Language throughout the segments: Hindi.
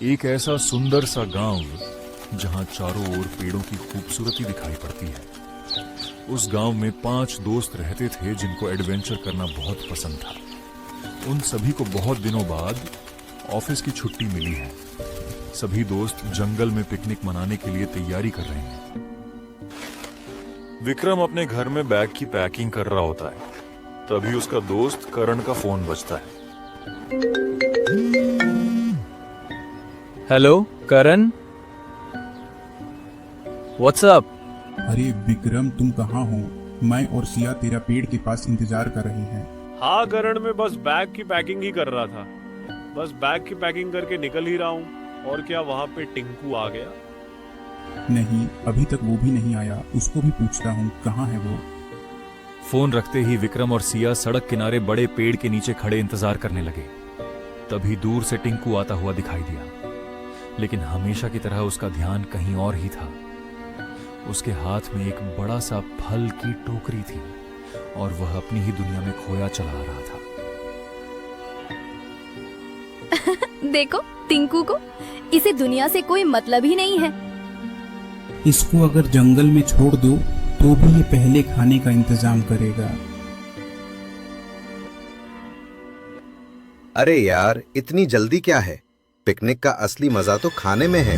एक ऐसा सुंदर सा गांव जहां चारों ओर पेड़ों की खूबसूरती दिखाई पड़ती है। उस गांव में 5 दोस्त रहते थे जिनको एडवेंचर करना बहुत पसंद था। उन सभी को बहुत दिनों बाद ऑफिस की छुट्टी मिली है। सभी दोस्त जंगल में पिकनिक मनाने के लिए तैयारी कर रहे हैं। विक्रम अपने घर में बैग की पैकिंग कर रहा होता है, तभी उसका दोस्त करण का फोन बजता है। हेलो करण, व्हाट्स अप? अरे विक्रम, तुम कहाँ हो? मैं और सिया तेरा पेड़ के पास इंतजार कर रहे हैं। हाँ करण, मैं बस बैग की पैकिंग ही कर रहा था। बस बैग की पैकिंग करके निकल ही रहा हूँ। और क्या वहाँ पे टिंकू आ गया? नहीं, अभी तक वो भी नहीं आया। उसको भी पूछता हूँ कहाँ है वो। फोन रखते ही विक्रम और सिया सड़क किनारे बड़े पेड़ के नीचे खड़े इंतजार करने लगे। तभी दूर से टिंकू आता हुआ दिखाई दिया, लेकिन हमेशा की तरह उसका ध्यान कहीं और ही था। उसके हाथ में एक बड़ा सा फल की टोकरी थी और वह अपनी ही दुनिया में खोया चला आ रहा था। देखो टिंकू को, इसे दुनिया से कोई मतलब ही नहीं है। इसको अगर जंगल में छोड़ दो तो भी ये पहले खाने का इंतजाम करेगा। अरे यार, इतनी जल्दी क्या है? पिकनिक का असली मजा तो खाने में है।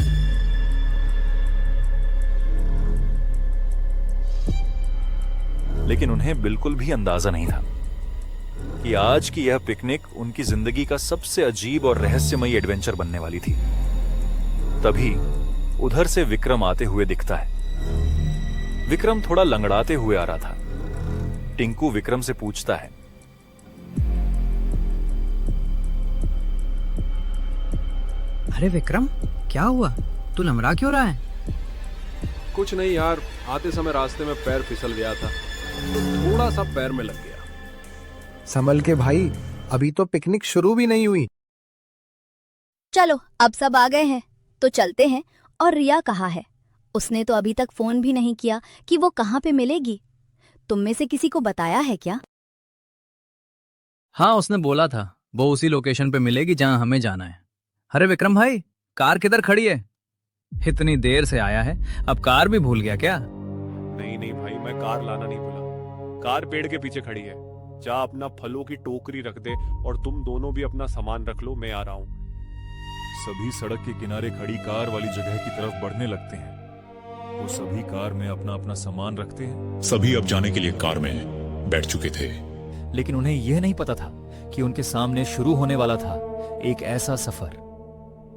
लेकिन उन्हें बिल्कुल भी अंदाजा नहीं था कि आज की यह पिकनिक उनकी जिंदगी का सबसे अजीब और रहस्यमयी एडवेंचर बनने वाली थी। तभी उधर से विक्रम आते हुए दिखता है। विक्रम थोड़ा लंगड़ाते हुए आ रहा था। टिंकू विक्रम से पूछता है, अरे विक्रम, क्या हुआ? तू लमड़ा क्यों रहा है? कुछ नहीं यार, आते समय रास्ते में पैर फिसल गया था, थोड़ा सा पैर में लग गया। संभल के भाई, अभी तो पिकनिक शुरू भी नहीं हुई। चलो अब सब आ गए हैं तो चलते हैं। और रिया कहाँ है? उसने तो अभी तक फोन भी नहीं किया कि वो कहाँ पे मिलेगी। तुम में से किसी को बताया है क्या? हाँ, उसने बोला था वो उसी लोकेशन पे मिलेगी जहां हमें जाना है। अरे विक्रम भाई, कार किधर खड़ी है? इतनी देर से आया है, अब कार भी भूल गया क्या? नहीं नहीं भाई, मैं कार लाना नहीं भूला। कार पेड़ के पीछे खड़ी है। जा अपना फलों की टोकरी रख दे और तुम दोनों भी अपना सामान रख लो, मैं आ रहा हूँ। सभी सड़क के किनारे खड़ी कार वाली जगह की तरफ बढ़ने लगते हैं। वो सभी कार में अपना अपना सामान रखते हैं। सभी अब जाने के लिए कार में बैठ चुके थे, लेकिन उन्हें यह नहीं पता था कि उनके सामने शुरू होने वाला था एक ऐसा सफर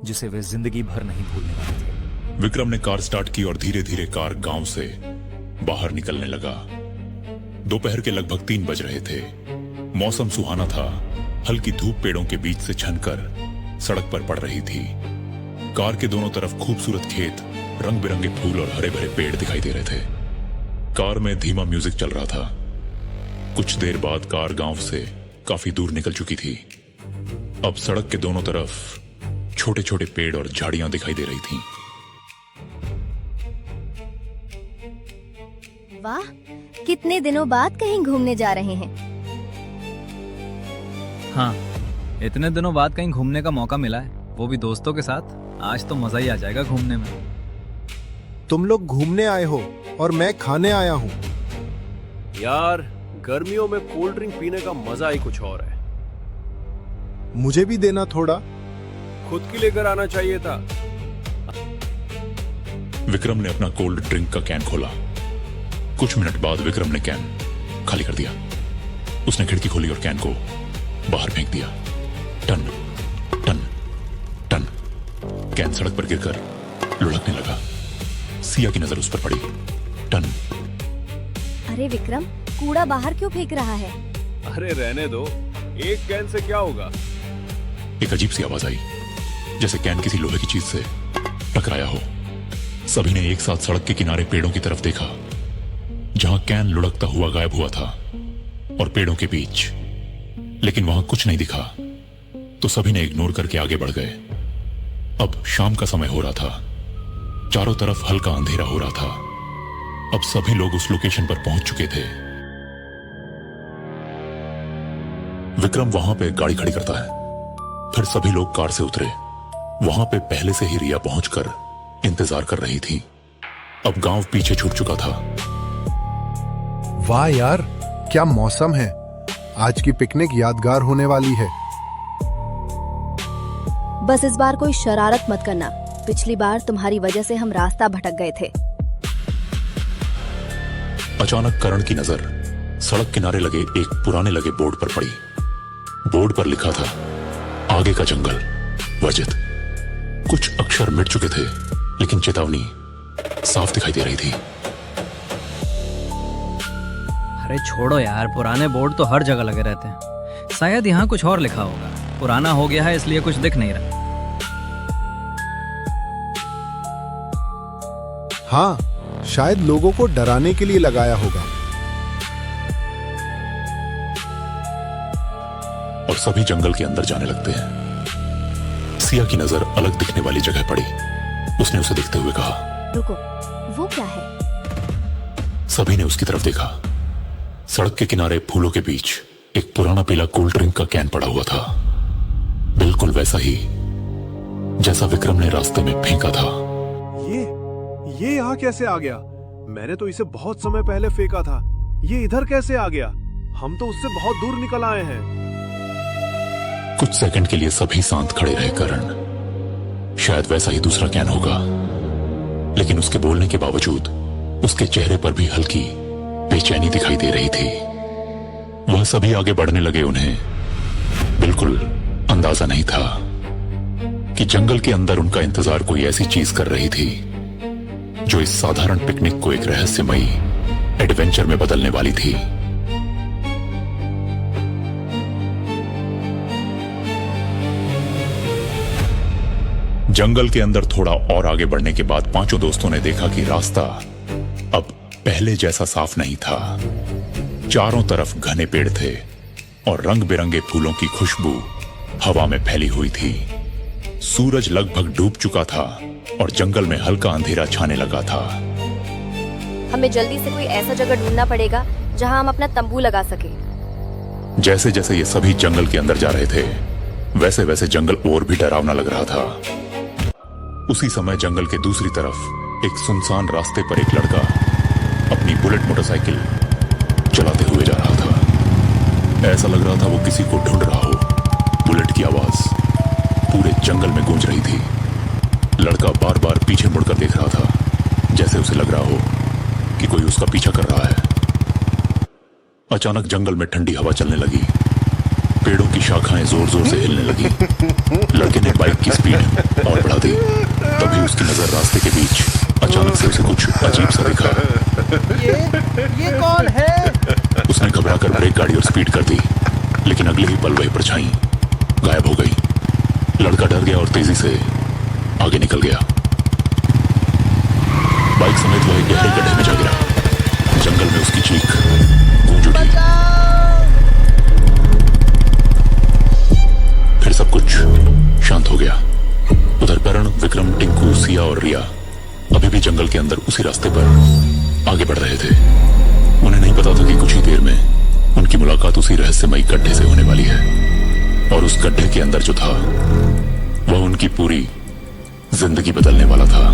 जिसे वे जिंदगी भर नहीं भूलने वाले थे। विक्रम ने कार स्टार्ट की और धीरे धीरे कार गांव से बाहर निकलने लगा। दोपहर के लगभग 3 बज रहे थे। मौसम सुहाना था। हल्की धूप पेड़ों के बीच से छनकर सड़क पर पड़ रही थी। कार के दोनों तरफ खूबसूरत खेत, रंग बिरंगे फूल और हरे भरे पेड़ दिखाई दे रहे थे। कार में धीमा म्यूजिक चल रहा था। कुछ देर बाद कार गांव से काफी दूर निकल चुकी थी। अब सड़क के दोनों तरफ छोटे छोटे पेड़ और झाड़ियां दिखाई दे रही थीं। वाह, कितने दिनों बाद कहीं घूमने जा रहे हैं। हाँ, इतने दिनों बाद कहीं घूमने का मौका मिला है, वो भी दोस्तों के साथ। आज तो मजा ही आ जाएगा घूमने में। तुम लोग घूमने आए हो और मैं खाने आया हूँ। यार, गर्मियों में कोल्ड ड्रिंक पीने का मजा ही कुछ और है। मुझे भी देना थोड़ा। खुद की लेकर आना चाहिए था। विक्रम ने अपना कोल्ड ड्रिंक का कैन खोला। कुछ मिनट बाद विक्रम ने कैन खाली कर दिया। उसने खिड़की खोली और कैन को बाहर फेंक दिया। Ton ton ton. कैन सड़क पर गिरकर लुढ़कने लगा। सिया की नजर उस पर पड़ी। टन। अरे विक्रम, कूड़ा बाहर क्यों फेंक रहा है? अरे रहने दो, एक कैन से क्या होगा। एक अजीब सी आवाज आई, जैसे कैन किसी लोहे की चीज से टकराया हो। सभी ने एक साथ सड़क के किनारे पेड़ों की तरफ देखा, जहां कैन लुढ़कता हुआ गायब हुआ था, और पेड़ों के बीच। लेकिन वहां कुछ नहीं दिखा, तो सभी ने इग्नोर करके आगे बढ़ गए। अब शाम का समय हो रहा था। चारों तरफ हल्का अंधेरा हो रहा था। अब सभी लोग उस लोकेशन पर पहुंच चुके थे। विक्रम वहां पे गाड़ी खड़ी करता है। फिर सभी लोग कार से उतरे वहां पे पहले से ही रिया पहुंचकर इंतजार कर रही थी। अब गांव पीछे छूट चुका था। वाह यार, क्या मौसम है। आज की पिकनिक यादगार होने वाली है। बस इस बार कोई शरारत मत करना। पिछली बार तुम्हारी वजह से हम रास्ता भटक गए थे। अचानक करण की नजर सड़क किनारे लगे एक पुराने लगे बोर्ड पर पड़ी। बोर्ड पर लिखा था, आगे का जंगल, वजित। कुछ अक्षर मिट चुके थे, लेकिन चेतावनी साफ दिखाई दे रही थी। अरे छोड़ो यार, पुराने बोर्ड तो हर जगह लगे रहते हैं। शायद यहाँ कुछ और लिखा होगा। पुराना हो गया है इसलिए कुछ दिख नहीं रहा। हाँ, शायद लोगों को डराने के लिए लगाया होगा। और सभी जंगल के अंदर जाने लगते हैं। सिया की नजर अलग दिखने वाली जगह पड़ी। उसने उसे देखते हुए कहा, रुको, वो क्या है? सभी ने उसकी तरफ देखा। सड़क के किनारे फूलों के बीच एक पुराना पीला कोल्ड ड्रिंक का कैन पड़ा हुआ था, बिल्कुल वैसा ही जैसा विक्रम ने रास्ते में फेंका था। ये यहाँ कैसे आ गया? मैंने तो इसे बहुत समय पहले फेंका था। ये इधर कैसे आ गया? हम तो उससे बहुत दूर निकल आए हैं। कुछ सेकंड के लिए सभी शांत खड़े रहे। करण, शायद वैसा ही दूसरा कैन होगा, लेकिन उसके बोलने के बावजूद उसके चेहरे पर भी हल्की बेचैनी दिखाई दे रही थी। वह सभी आगे बढ़ने लगे। उन्हें बिल्कुल अंदाजा नहीं था कि जंगल के अंदर उनका इंतजार कोई ऐसी चीज कर रही थी जो इस साधारण पिकनिक को एक रहस्यमयी एडवेंचर में बदलने वाली थी। जंगल के अंदर थोड़ा और आगे बढ़ने के बाद पांचों दोस्तों ने देखा कि रास्ता अब पहले जैसा साफ नहीं था। चारों तरफ घने पेड़ थे और रंग बिरंगे फूलों की खुशबू हवा में फैली हुई थी। सूरज लगभग डूब चुका था और जंगल में हल्का अंधेरा छाने लगा था। हमें जल्दी से कोई ऐसा जगह ढूंढना पड़ेगा जहां हम अपना तंबू लगा सके। जैसे जैसे ये सभी जंगल के अंदर जा रहे थे, वैसे वैसे जंगल और भी डरावना लग रहा था। उसी समय जंगल के दूसरी तरफ एक सुनसान रास्ते पर एक लड़का अपनी बुलेट मोटरसाइकिल चलाते हुए जा रहा था। ऐसा लग रहा था वो किसी को ढूंढ रहा हो। बुलेट की आवाज पूरे जंगल में गूंज रही थी। लड़का बार बार पीछे मुड़कर देख रहा था, जैसे उसे लग रहा हो कि कोई उसका पीछा कर रहा है। अचानक जंगल में ठंडी हवा चलने लगी। पेड़ों की शाखाएं जोर जोर से हिलने लगी। लड़के ने बाइक की स्पीड और बढ़ा दी। तभी उसकी नजर रास्ते के बीच अचानक से उसे कुछ अजीब सा दिखा। ये कौन है? उसने घबराकर ब्रेक गाड़ी और स्पीड कर दी, लेकिन अगले ही पल वही परछाई गायब हो गई। लड़का डर गया और तेजी से आगे निकल गया। बाइक समेत वह एक गहरे गड्ढे में जा गिरा। जंगल में उसकी चीख गूंज उठी। फिर सब कुछ शांत हो गया। उधर करण, विक्रम, टिंकू, सिया और रिया अभी भी जंगल के अंदर उसी रास्ते पर आगे बढ़ रहे थे। उन्हें नहीं पता था कि कुछ ही देर में उनकी मुलाकात उसी रहस्यमयी गड्ढे से होने वाली है, और उस गड्ढे के अंदर जो था वह उनकी पूरी जिंदगी बदलने वाला था।